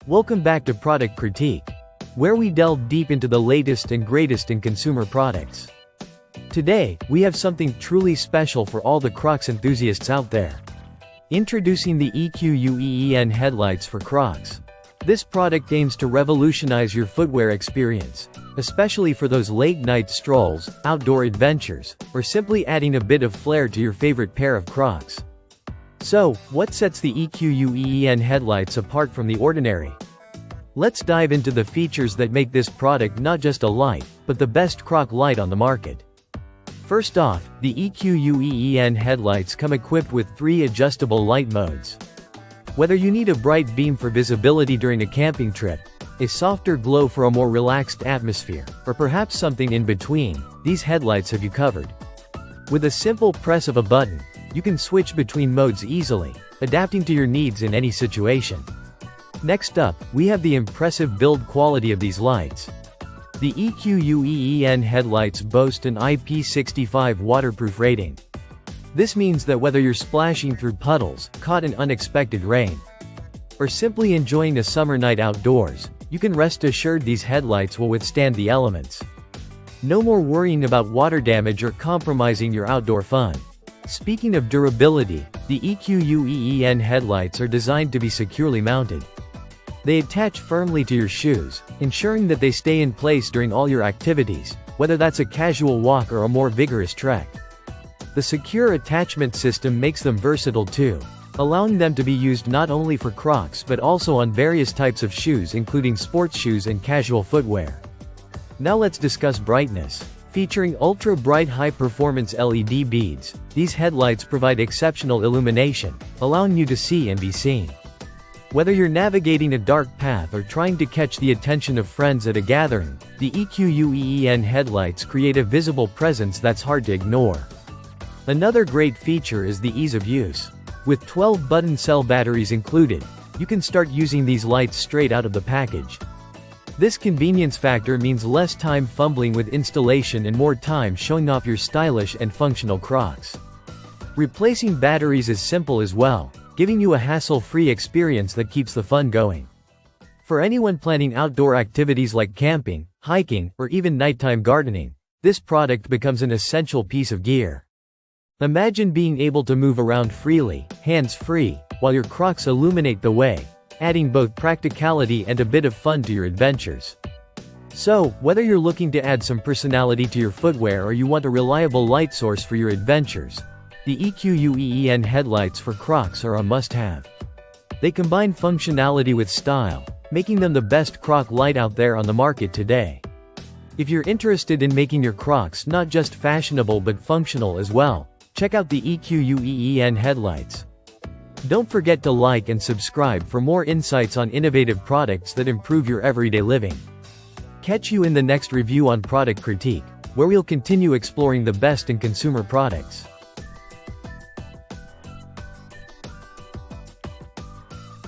Welcome back to Product Critique, where we delve deep into the latest and greatest in consumer products. Today, we have something truly special for all the Crocs enthusiasts out there. Introducing the EQUEEN headlights for Crocs. This product aims to revolutionize your footwear experience, especially for those late-night strolls, outdoor adventures, or simply adding a bit of flair to your favorite pair of Crocs. So, what sets the EQUEEN headlights apart from the ordinary? Let's dive into the features that make this product not just a light, but the best Croc Light on the market. First off, the EQUEEN headlights come equipped with 3 adjustable light modes. Whether you need a bright beam for visibility during a camping trip, a softer glow for a more relaxed atmosphere, or perhaps something in between, these headlights have you covered. With a simple press of a button, you can switch between modes easily, adapting to your needs in any situation. Next up, we have the impressive build quality of these lights. The EQUEEN headlights boast an IP65 waterproof rating. This means that whether you're splashing through puddles, caught in unexpected rain, or simply enjoying a summer night outdoors, you can rest assured these headlights will withstand the elements. No more worrying about water damage or compromising your outdoor fun. Speaking of durability, the EQUEEN headlights are designed to be securely mounted. They attach firmly to your shoes, ensuring that they stay in place during all your activities, whether that's a casual walk or a more vigorous trek. The secure attachment system makes them versatile too, allowing them to be used not only for Crocs but also on various types of shoes including sports shoes and casual footwear. Now let's discuss brightness. Featuring ultra-bright high-performance LED beads, these headlights provide exceptional illumination, allowing you to see and be seen. Whether you're navigating a dark path or trying to catch the attention of friends at a gathering, the EQUEEN headlights create a visible presence that's hard to ignore. Another great feature is the ease of use. With 12 button cell batteries included, you can start using these lights straight out of the package. This convenience factor means less time fumbling with installation and more time showing off your stylish and functional Crocs. Replacing batteries is simple as well, giving you a hassle-free experience that keeps the fun going. For anyone planning outdoor activities like camping, hiking, or even nighttime gardening, this product becomes an essential piece of gear. Imagine being able to move around freely, hands-free, while your Crocs illuminate the way, adding both practicality and a bit of fun to your adventures. So, whether you're looking to add some personality to your footwear or you want a reliable light source for your adventures, the EQUEEN headlights for Crocs are a must-have. They combine functionality with style, making them the best Croc Light out there on the market today. If you're interested in making your Crocs not just fashionable but functional as well, check out the EQUEEN headlights. Don't forget to like and subscribe for more insights on innovative products that improve your everyday living. Catch you in the next review on Product Critique, where we'll continue exploring the best in consumer products.